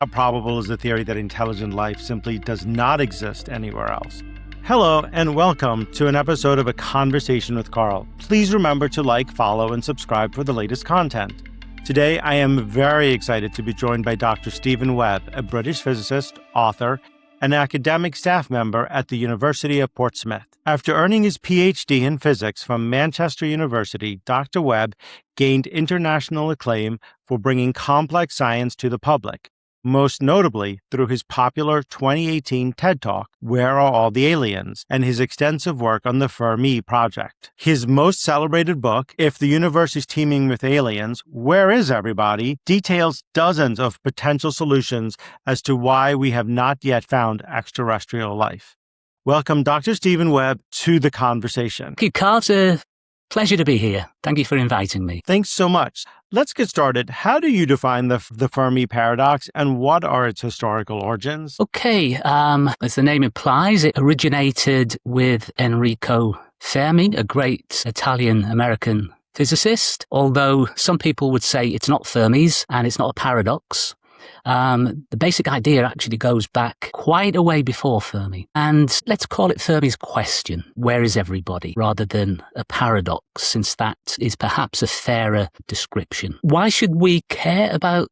How probable is the theory that intelligent life simply does not exist anywhere else? Hello, and welcome to an episode of A Conversation with Carl. Please remember to like, follow, and subscribe for the latest content. Today, I am very excited to be joined by Dr. Stephen Webb, a British physicist, author, and academic staff member at the University of Portsmouth. After earning his PhD in physics from Manchester University, Dr. Webb gained international acclaim for bringing complex science to the public, most notably through his popular 2018 TED Talk, Where Are All the Aliens?, and his extensive work on the Fermi Project. His most celebrated book, If the Universe is Teeming with Aliens, Where is Everybody?, details dozens of potential solutions as to why we have not yet found extraterrestrial life. Welcome, Dr. Stephen Webb, to the conversation. Thank you, Carl. Pleasure to be here. Thank you for inviting me. Thanks so much. Let's get started. How do you define the Fermi Paradox, and what are its historical origins? Okay, as the name implies, it originated with Enrico Fermi, a great Italian-American physicist, although some people would say it's not Fermi's and it's not a paradox. The basic idea actually goes back quite a way before Fermi. And let's call it Fermi's question, where is everybody, rather than a paradox, since that is perhaps a fairer description. Why should we care about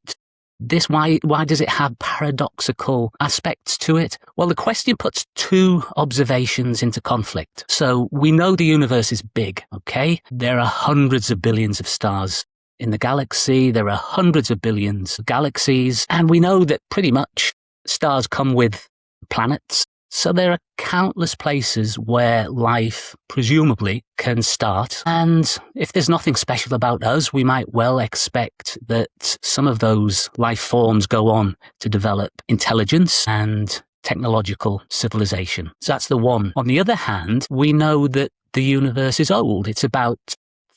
this? Why does it have paradoxical aspects to it? Well, the question puts two observations into conflict. So we know the universe is big, okay? There are hundreds of billions of stars in the galaxy. There are hundreds of billions of galaxies, and we know that pretty much stars come with planets. So there are countless places where life presumably can start. And if there's nothing special about us, we might well expect that some of those life forms go on to develop intelligence and technological civilization. So that's the one. On the other hand, we know that the universe is old. It's about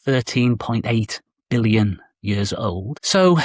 13.8 billion years old. So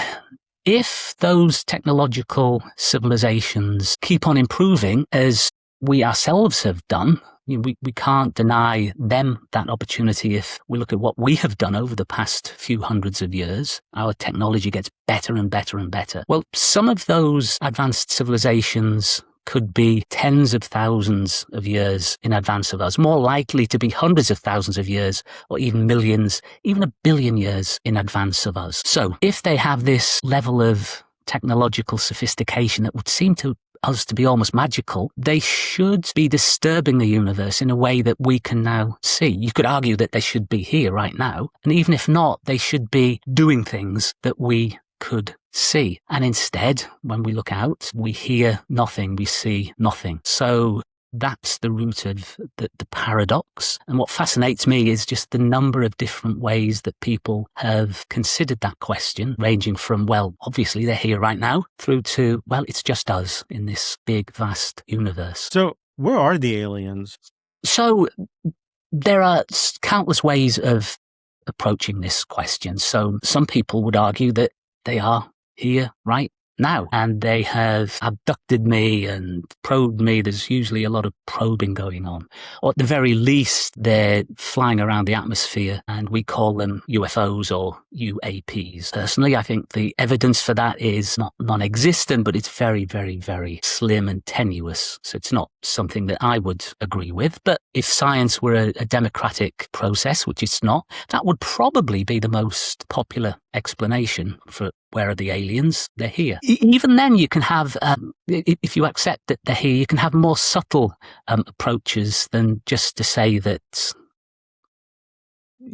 if those technological civilizations keep on improving as we ourselves have done, we can't deny them that opportunity. If we look at what we have done over the past few hundreds of years, our technology gets better and better and better. Well, some of those advanced civilizations could be tens of thousands of years in advance of us, more likely to be hundreds of thousands of years, or even millions, even a billion years in advance of us. So if they have this level of technological sophistication that would seem to us to be almost magical, they should be disturbing the universe in a way that we can now see. You could argue that they should be here right now, and even if not, they should be doing things that we could see. And instead, when we look out, we hear nothing, we see nothing. So that's the root of the paradox. And what fascinates me is just the number of different ways that people have considered that question, ranging from, well, obviously they're here right now, through to, well, it's just us in this big, vast universe. So where are the aliens? So there are countless ways of approaching this question. So some people would argue that they are here right now, and they have abducted me and probed me. There's usually a lot of probing going on. Or at the very least, they're flying around the atmosphere, and we call them UFOs or UAPs. Personally, I think the evidence for that is not non-existent, but it's very, very, very slim and tenuous. So it's not something that I would agree with. But if science were a democratic process, which it's not, that would probably be the most popular explanation for where are the aliens? They're here. Even then, you can have, if you accept that they're here, you can have more subtle approaches than just to say that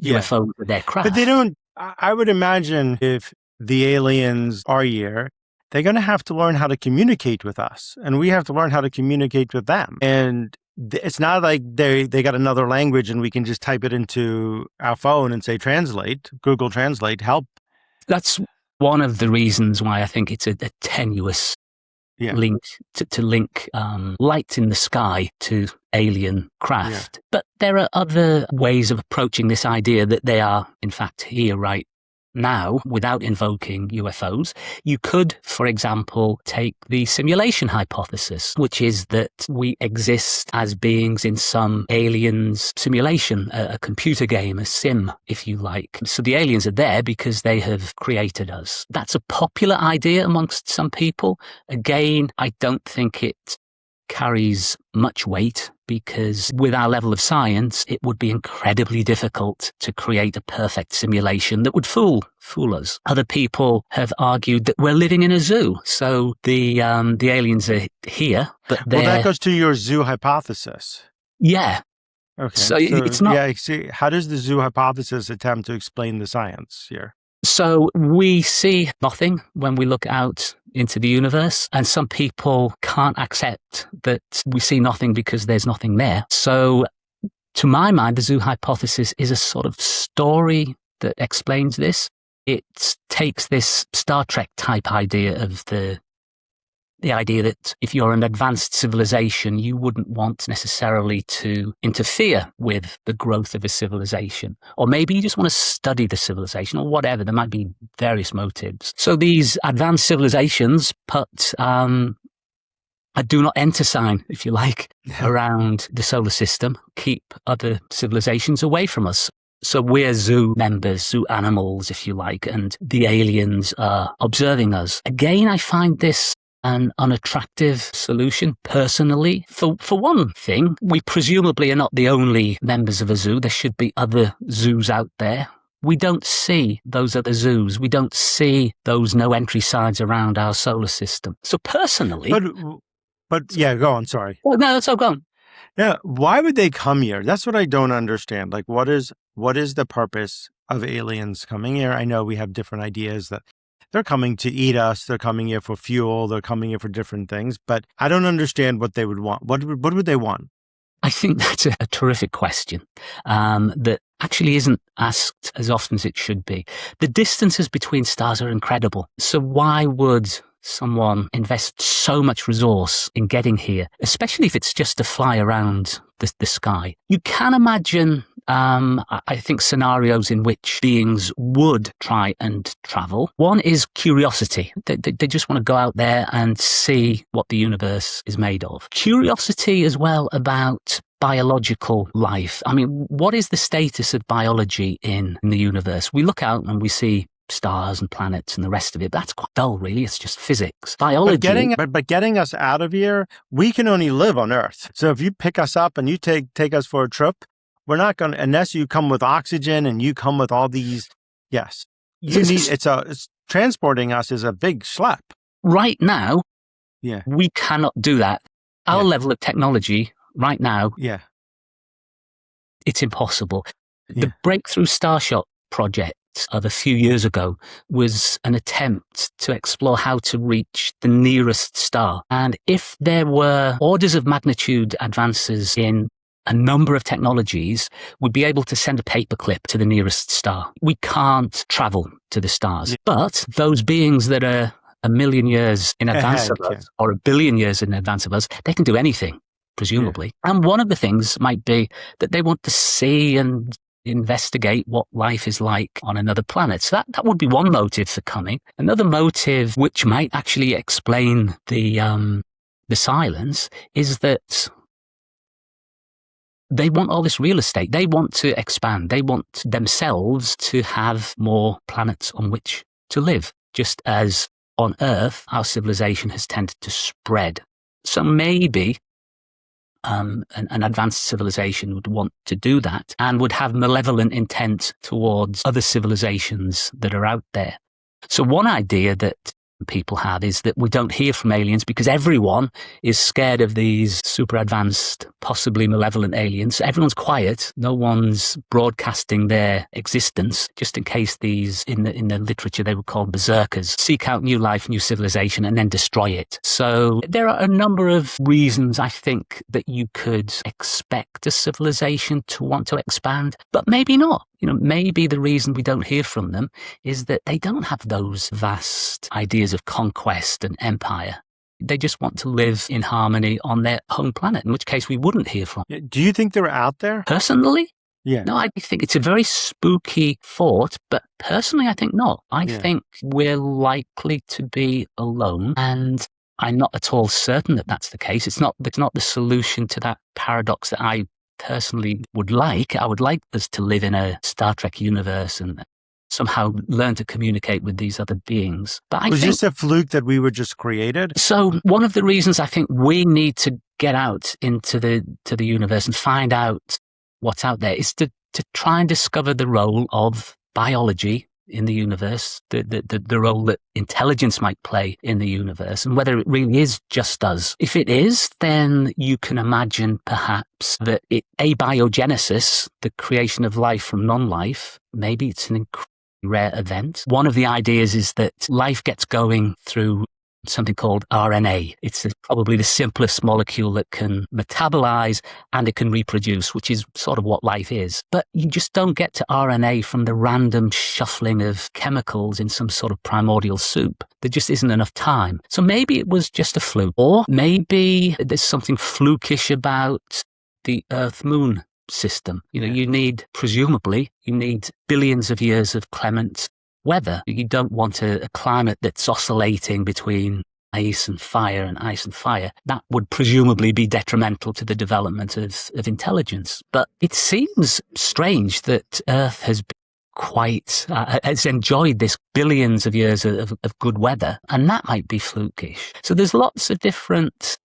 UFOs are their craft. But they don't, I would imagine if the aliens are here, they're going to have to learn how to communicate with us, and we have to learn how to communicate with them. And it's not like they got another language and we can just type it into our phone and say, translate, Google Translate, help. That's one of the reasons why I think it's a tenuous link to link light in the sky to alien craft. But there are other ways of approaching this idea that they are, in fact, here right now without invoking UFOs. You could, for example, take the simulation hypothesis, which is that we exist as beings in some aliens simulation, a computer game, a sim, if you like. So the aliens are there because they have created us. That's a popular idea amongst some people. Again, I don't think it carries much weight, because with our level of science, it would be incredibly difficult to create a perfect simulation that would fool us. Other people have argued that we're living in a zoo, so the aliens are here, but they're... Well, that goes to your zoo hypothesis. Yeah. Okay. So it's not... Yeah, see, how does the zoo hypothesis attempt to explain the science here? So we see nothing when we look out into the universe, and some people can't accept that we see nothing because there's nothing there. So to my mind, the zoo hypothesis is a sort of story that explains this. It takes this Star Trek type idea of the idea that if you're an advanced civilization, you wouldn't want necessarily to interfere with the growth of a civilization. Or maybe you just want to study the civilization or whatever. There might be various motives. So these advanced civilizations put a do not enter sign, if you like, around the solar system, keep other civilizations away from us. So we're zoo members, zoo animals, if you like, and the aliens are observing us. Again, I find this an unattractive solution, personally. For one thing, we presumably are not the only members of a zoo. There should be other zoos out there. We don't see those other zoos. We don't see those no entry signs around our solar system. So personally... But yeah, go on, sorry. Well, no, so go on. Yeah, why would they come here? That's what I don't understand. Like, what is the purpose of aliens coming here? I know we have different ideas that they're coming to eat us, they're coming here for fuel, they're coming here for different things, but I don't understand what they would want. What would they want? I think that's a terrific question that actually isn't asked as often as it should be. The distances between stars are incredible. So why would someone invest so much resource in getting here, especially if it's just to fly around the sky? You can imagine, I think, scenarios in which beings would try and travel. One is curiosity. They just want to go out there and see what the universe is made of. Curiosity as well about biological life. I mean, what is the status of biology in the universe? We look out and we see stars and planets and the rest of it. That's quite dull, really. It's just physics. Biology. But getting us out of here, we can only live on Earth. So if you pick us up and you take us for a trip, we're not going to, unless you come with oxygen and you come with all these. Yes, it's transporting us is a big schlep. Right now, yeah, we cannot do that. Our level of technology right now, it's impossible. Yeah. The Breakthrough Starshot project of a few years ago was an attempt to explore how to reach the nearest star. And if there were orders of magnitude advances in a number of technologies, we'd be able to send a paperclip to the nearest star. We can't travel to the stars. But those beings that are a million years in advance of us, or a billion years in advance of us, they can do anything, presumably. And one of the things might be that they want to see and investigate what life is like on another planet. So that would be one motive for coming. Another motive, which might actually explain the silence, is that they want all this real estate. They want to expand. They want themselves to have more planets on which to live, just as on Earth, our civilization has tended to spread. So maybe an advanced civilization would want to do that and would have malevolent intent towards other civilizations that are out there. So one idea that people have is that we don't hear from aliens because everyone is scared of these super advanced, possibly malevolent aliens. Everyone's quiet. No one's broadcasting their existence, just in case these, in the literature, they were called berserkers, seek out new life, new civilization, and then destroy it. So there are a number of reasons, I think, that you could expect a civilization to want to expand, but maybe not. You know, maybe the reason we don't hear from them is that they don't have those vast ideas of conquest and empire. They just want to live in harmony on their home planet, in which case we wouldn't hear from them. Do you think they're out there? Personally, Yeah. No, I think it's a very spooky thought, but personally, I think not. I think we're likely to be alone, and I'm not at all certain that that's the case. It's not the solution to that paradox that I personally would like. I would like us to live in a Star Trek universe and somehow learn to communicate with these other beings. But I Was think, this a fluke that we were just created? so one of the reasons I think we need to get out into the universe and find out what's out there is to try and discover the role of biology in the universe, the role that intelligence might play in the universe, and whether it really is just us. If it is, then you can imagine perhaps that abiogenesis, the creation of life from non-life, maybe it's an incredibly rare event. One of the ideas is that life gets going through something called RNA. It's probably the simplest molecule that can metabolize and it can reproduce, which is sort of what life is. But you just don't get to RNA from the random shuffling of chemicals in some sort of primordial soup. There just isn't enough time. So maybe it was just a fluke. Or maybe there's something flukish about the Earth-Moon system. Presumably, you need billions of years of clement weather. You don't want a climate that's oscillating between ice and fire and ice and fire. That would presumably be detrimental to the development of intelligence. But it seems strange that Earth has been has enjoyed this billions of years of good weather, and that might be flukish. So there's lots of different...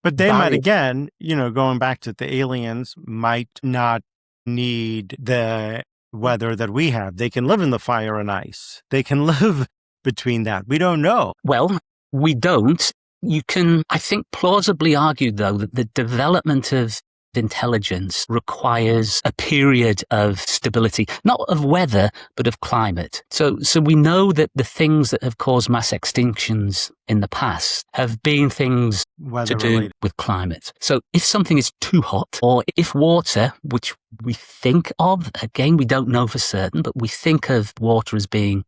But they might, again, going back to the aliens, might not need the weather that we have. They can live in the fire and ice. They can live between that. We don't know. Well, we don't. You can, I think, plausibly argue, though, that the development of intelligence requires a period of stability, not of weather, but of climate. So we know that the things that have caused mass extinctions in the past have been things to do with climate. So if something is too hot, or if water, which we think of, again, we don't know for certain, but we think of water as being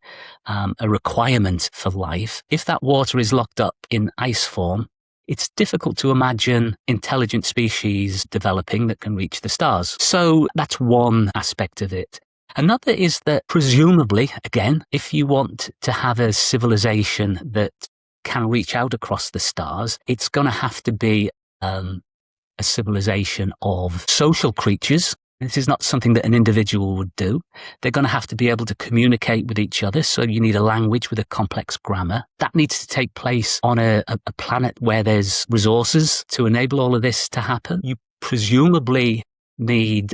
a requirement for life. If that water is locked up in ice form, it's difficult to imagine intelligent species developing that can reach the stars. So that's one aspect of it. Another is that presumably, again, if you want to have a civilization that can reach out across the stars, it's going to have to be a civilization of social creatures. This is not something that an individual would do. They're going to have to be able to communicate with each other, so you need a language with a complex grammar. That needs to take place on a planet where there's resources to enable all of this to happen. You presumably need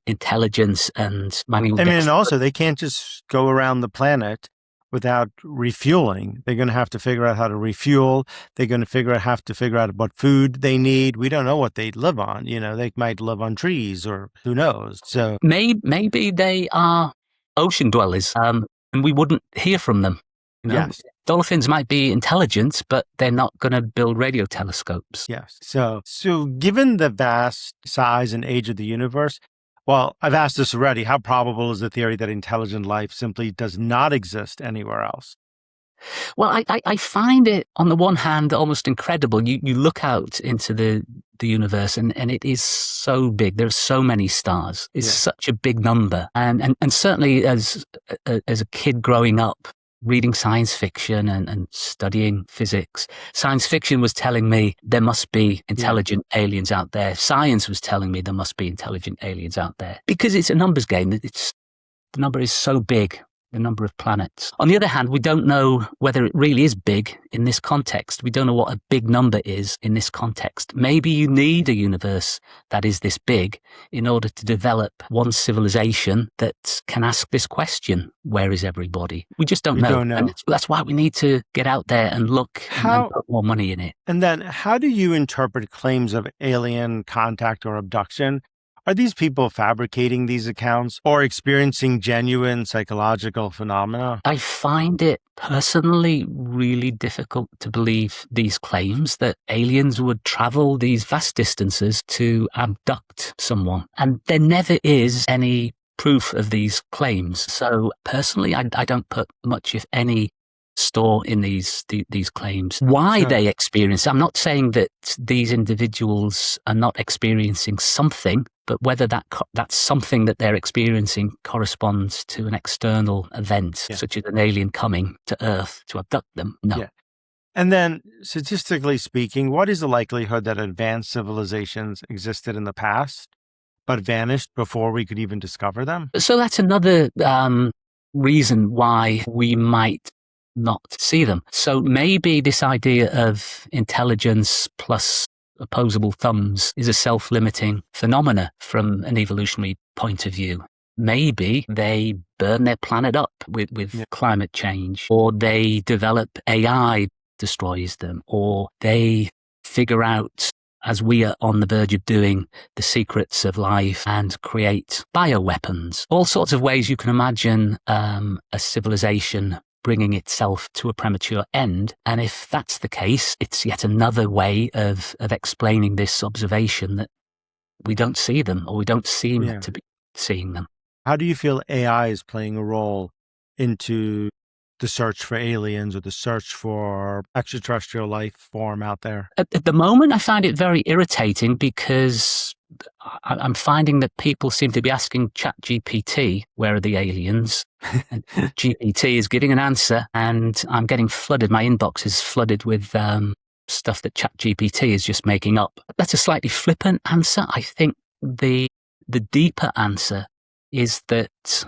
intelligence and manual dexterity. And also, they can't just go around the planet without refueling. They're going to have to figure out how to refuel. They're going to have to figure out what food they need. We don't know what they live on. They might live on trees, or who knows. So maybe they are ocean dwellers, and we wouldn't hear from them. Yes. Dolphins might be intelligent, but they're not going to build radio telescopes. Yes. So given the vast size and age of the universe, well, I've asked this already. How probable is the theory that intelligent life simply does not exist anywhere else? Well, I find it, on the one hand, almost incredible. You look out into the universe and it is so big. There are so many stars. It's such a big number. And certainly as a kid growing up, reading science fiction and studying physics, science fiction was telling me there must be intelligent aliens out there. Science was telling me there must be intelligent aliens out there. Because it's a numbers game. The number is so big, the number of planets. On the other hand, we don't know whether it really is big in this context. We don't know what a big number is in this context. Maybe you need a universe that is this big in order to develop one civilization that can ask this question: where is everybody? We just don't know. And that's why we need to get out there and look and put more money in it. And then how do you interpret claims of alien contact or abduction? Are these people fabricating these accounts or experiencing genuine psychological phenomena? I find it personally really difficult to believe these claims that aliens would travel these vast distances to abduct someone. And there never is any proof of these claims. So personally, I don't put much, if any, store in these claims. Why they experience, I'm not saying that these individuals are not experiencing something, but whether that something that they're experiencing corresponds to an external event, such as an alien coming to Earth to abduct them. No. Yeah. And then, statistically speaking, what is the likelihood that advanced civilizations existed in the past, but vanished before we could even discover them? So that's another reason why we might not see them. So maybe this idea of intelligence plus opposable thumbs is a self-limiting phenomena from an evolutionary point of view. Maybe they burn their planet up with climate change, or they develop AI destroys them, or they figure out, as we are on the verge of doing, the secrets of life and create bioweapons. All sorts of ways you can imagine a civilization bringing itself to a premature end. And if that's the case, it's yet another way of explaining this observation that we don't see them, or we don't seem to be seeing them. How do you feel AI is playing a role into the search for aliens or the search for extraterrestrial life form out there? At the moment, I find it very irritating because I'm finding that people seem to be asking ChatGPT, where are the aliens? And GPT is giving an answer, and I'm getting flooded. My inbox is flooded with stuff that ChatGPT is just making up. That's a slightly flippant answer. I think the deeper answer is that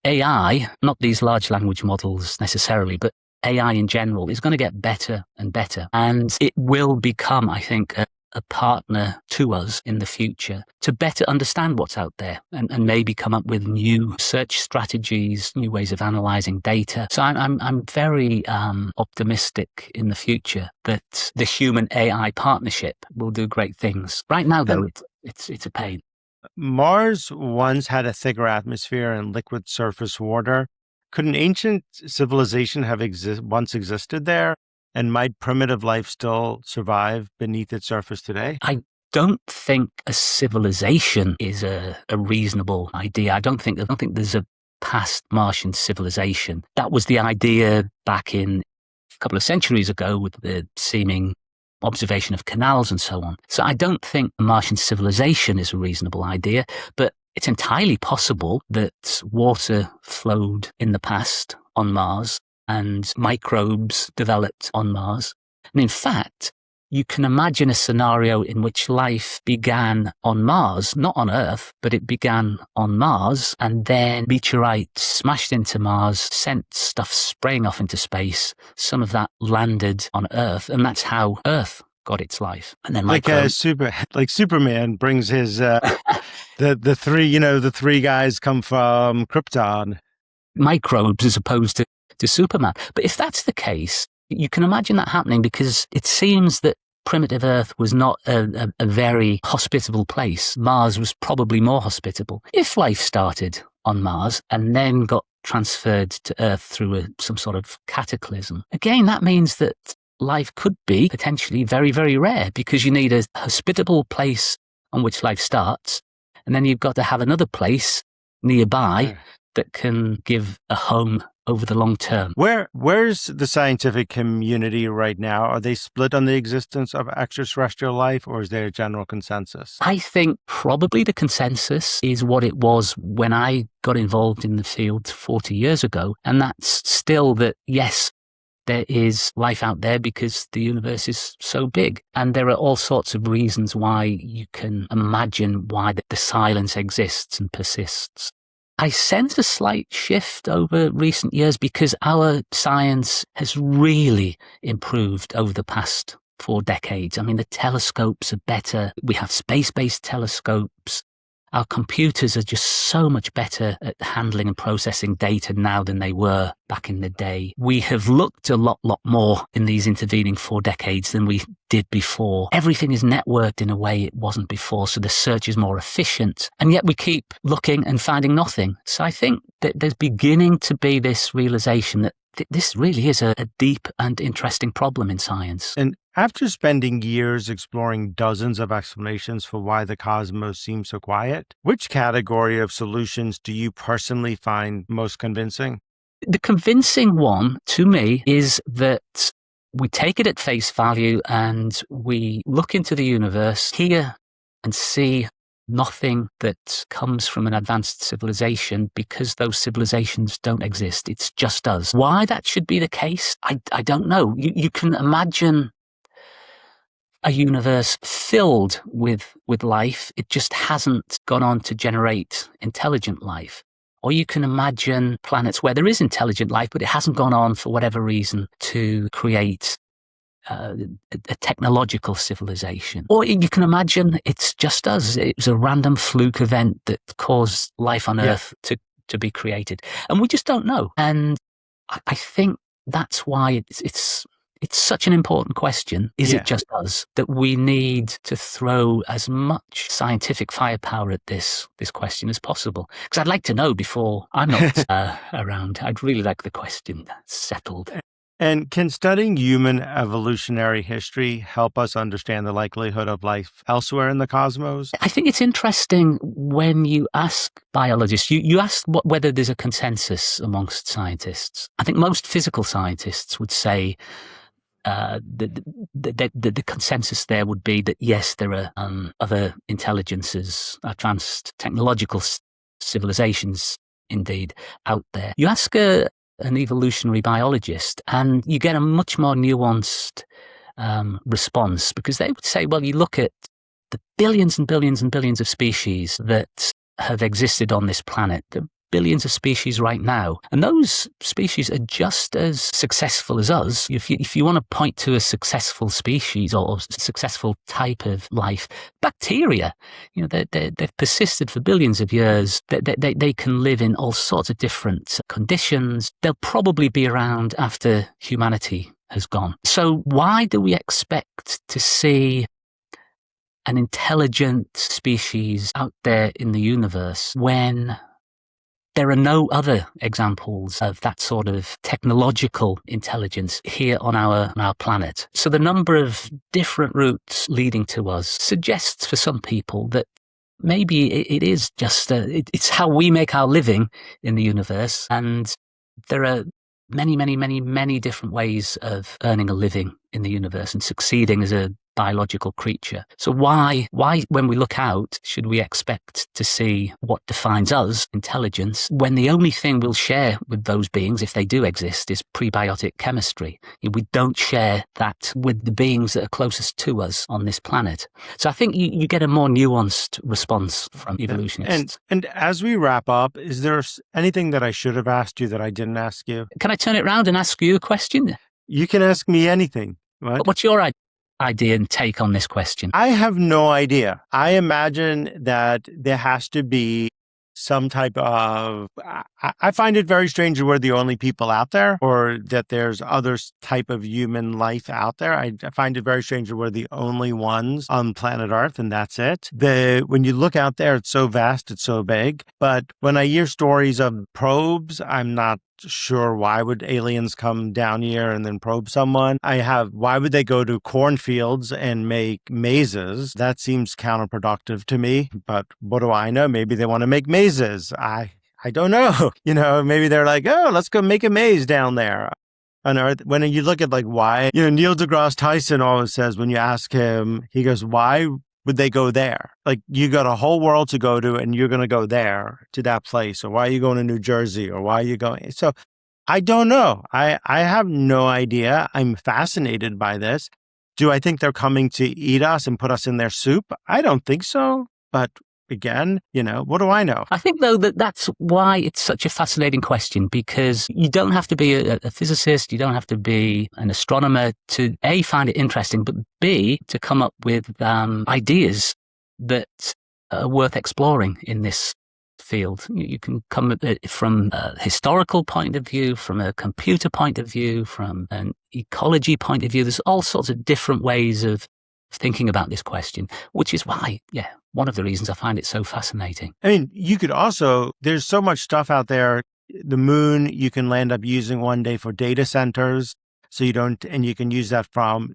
AI, not these large language models necessarily, but AI in general, is going to get better and better. And it will become, I think, a partner to us in the future to better understand what's out there and maybe come up with new search strategies, new ways of analyzing data. So I'm very optimistic in the future that the human AI partnership will do great things. Right now, though, it's a pain. Mars once had a thicker atmosphere and liquid surface water. Could an ancient civilization have once existed there? And might primitive life still survive beneath its surface today? I don't think a civilization is a reasonable idea. I don't think there's a past Martian civilization. That was the idea back in a couple of centuries ago with the seeming observation of canals and so on. So I don't think a Martian civilization is a reasonable idea, but it's entirely possible that water flowed in the past on Mars and microbes developed on Mars. And in fact, you can imagine a scenario in which life began on Mars, not on Earth, but it began on Mars, and then meteorites smashed into Mars, sent stuff spraying off into space. Some of that landed on Earth, and that's how Earth got its life. And then like Superman brings his the three guys come from Krypton. Microbes as opposed to Superman. But if that's the case, you can imagine that happening because it seems that primitive Earth was not a very hospitable place. Mars was probably more hospitable. If life started on Mars and then got transferred to Earth through some sort of cataclysm, again, that means that life could be potentially very, very rare because you need a hospitable place on which life starts, and then you've got to have another place nearby that can give a home over the long term. Where's the scientific community right now? Are they split on the existence of extraterrestrial life, or is there a general consensus? I think probably the consensus is what it was when I got involved in the field 40 years ago. And that's still that, yes, there is life out there because the universe is so big. And there are all sorts of reasons why you can imagine why the silence exists and persists. I sense a slight shift over recent years because our science has really improved over the past 4 decades. I mean, the telescopes are better. We have space-based telescopes. Our computers are just so much better at handling and processing data now than they were back in the day. We have looked a lot more in these intervening 4 decades than we did before. Everything is networked in a way it wasn't before, so the search is more efficient. And yet we keep looking and finding nothing. So I think that there's beginning to be this realization that this really is a deep and interesting problem in science. And after spending years exploring dozens of explanations for why the cosmos seems so quiet, which category of solutions do you personally find most convincing? The convincing one to me is that we take it at face value and we look into the universe, hear and see nothing that comes from an advanced civilization because those civilizations don't exist. It's just us. Why that should be the case, I don't know. You can imagine a universe filled with life. It just hasn't gone on to generate intelligent life. Or you can imagine planets where there is intelligent life, but it hasn't gone on for whatever reason to create a technological civilization. Or you can imagine it's just us. It was a random fluke event that caused life on Earth to be created. And we just don't know. And I think that's why it's such an important question. Is it just us? That we need to throw as much scientific firepower at this question as possible. Because I'd like to know before I'm not around. I'd really like the question settled. And can studying human evolutionary history help us understand the likelihood of life elsewhere in the cosmos? I think it's interesting when you ask biologists, you ask whether there's a consensus amongst scientists. I think most physical scientists would say the consensus there would be that yes, there are other intelligences, advanced technological civilizations indeed out there. You ask an evolutionary biologist and you get a much more nuanced response, because they would say, well, you look at the billions and billions and billions of species that have existed on this planet. There are billions of species right now, and those species are just as successful as us. If you want to point to a successful species or successful type of life, bacteria, they've persisted for billions of years. They can live in all sorts of different conditions. They'll probably be around after humanity has gone. So why do we expect to see an intelligent species out there in the universe when there are no other examples of that sort of technological intelligence here on our planet? So the number of different routes leading to us suggests for some people that maybe it is just it's how we make our living in the universe, and there are many, many, many, many different ways of earning a living in the universe and succeeding as a biological creature. So why, when we look out, should we expect to see what defines us, intelligence, when the only thing we'll share with those beings, if they do exist, is prebiotic chemistry? We don't share that with the beings that are closest to us on this planet. So I think you get a more nuanced response from evolutionists. And as we wrap up, is there anything that I should have asked you that I didn't ask you? Can I turn it around and ask you a question? You can ask me anything. What? What's your idea and take on this question? I have no idea. I imagine that there has to be some type of, I find it very strange that we're the only people out there, or that there's other type of human life out there. I find it very strange that we're the only ones on planet Earth, and that's it. When you look out there, it's so vast, it's so big. But when I hear stories of probes, I'm not sure, why would aliens come down here and then probe someone? Why would they go to cornfields and make mazes? That seems counterproductive to me, but what do I know? Maybe they want to make mazes. I don't know. Maybe they're like, oh, let's go make a maze down there on Earth. When you look at why, Neil deGrasse Tyson always says, when you ask him, he goes, why would they go there? You got a whole world to go to and you're going to go there to that place. Or why are you going to New Jersey? Or why are you going? So I don't know. I have no idea. I'm fascinated by this. Do I think they're coming to eat us and put us in their soup? I don't think so. But again, what do I know? I think, though, that's why it's such a fascinating question, because you don't have to be a physicist, you don't have to be an astronomer to A, find it interesting, but B, to come up with ideas that are worth exploring in this field. You can come at it from a historical point of view, from a computer point of view, from an ecology point of view. There's all sorts of different ways of thinking about this question, which is why, one of the reasons I find it so fascinating. I mean, you could also, there's so much stuff out there. The moon, you can land up using one day for data centers. So you can use that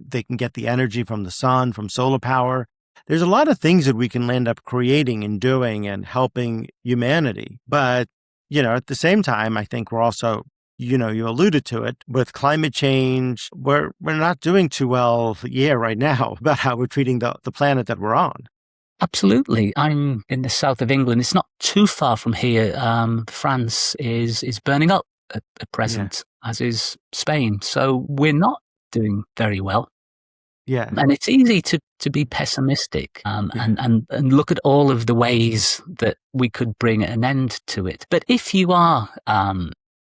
they can get the energy from the sun, from solar power. There's a lot of things that we can land up creating and doing and helping humanity. But, at the same time, I think we're also you alluded to it with climate change. We're not doing too well right now about how we're treating the planet that we're on. Absolutely. I'm in the south of England. It's not too far from here. France is burning up at present, as is Spain. So we're not doing very well. Yeah. And it's easy to be pessimistic and look at all of the ways that we could bring an end to it. But if you are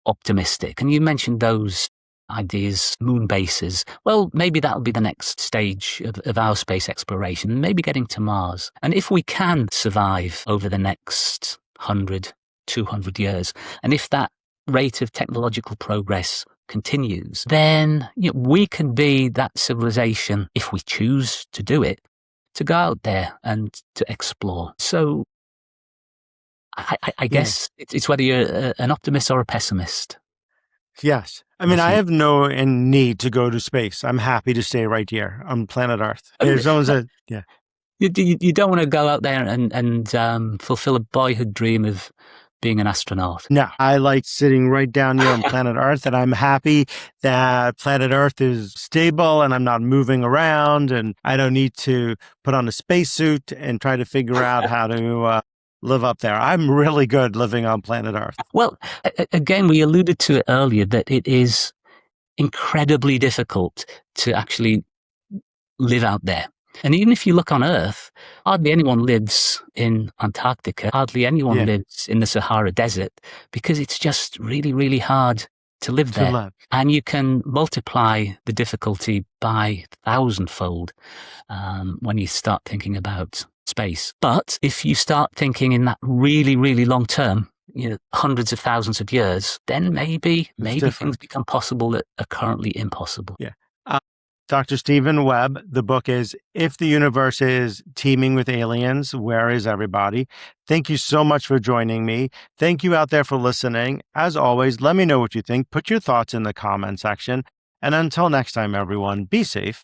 optimistic, and you mentioned those ideas, moon bases, well, maybe that'll be the next stage of our space exploration, maybe getting to Mars. And if we can survive over the next 100, 200 years, and if that rate of technological progress continues, then we can be that civilization, if we choose to do it, to go out there and to explore. So I guess it's whether you're an optimist or a pessimist. Yes. I mean, I have no need to go to space. I'm happy to stay right here on planet Earth. If someone said, You don't want to go out there and fulfill a boyhood dream of being an astronaut. No, I like sitting right down here on planet Earth, and I'm happy that planet Earth is stable and I'm not moving around, and I don't need to put on a spacesuit and try to figure out how to live up there. I'm really good living on planet Earth. Well, again, we alluded to it earlier that it is incredibly difficult to actually live out there. And even if you look on Earth, hardly anyone lives in Antarctica, hardly anyone lives in the Sahara Desert, because it's just really, really hard to live there. And you can multiply the difficulty by 1,000-fold when you start thinking about space. But if you start thinking in that really, really long term, hundreds of thousands of years, then maybe things become possible that are currently impossible. Yeah. Dr. Stephen Webb, the book is If the Universe is Teeming with Aliens, Where is Everybody? Thank you so much for joining me. Thank you out there for listening. As always, let me know what you think. Put your thoughts in the comment section. And until next time, everyone, be safe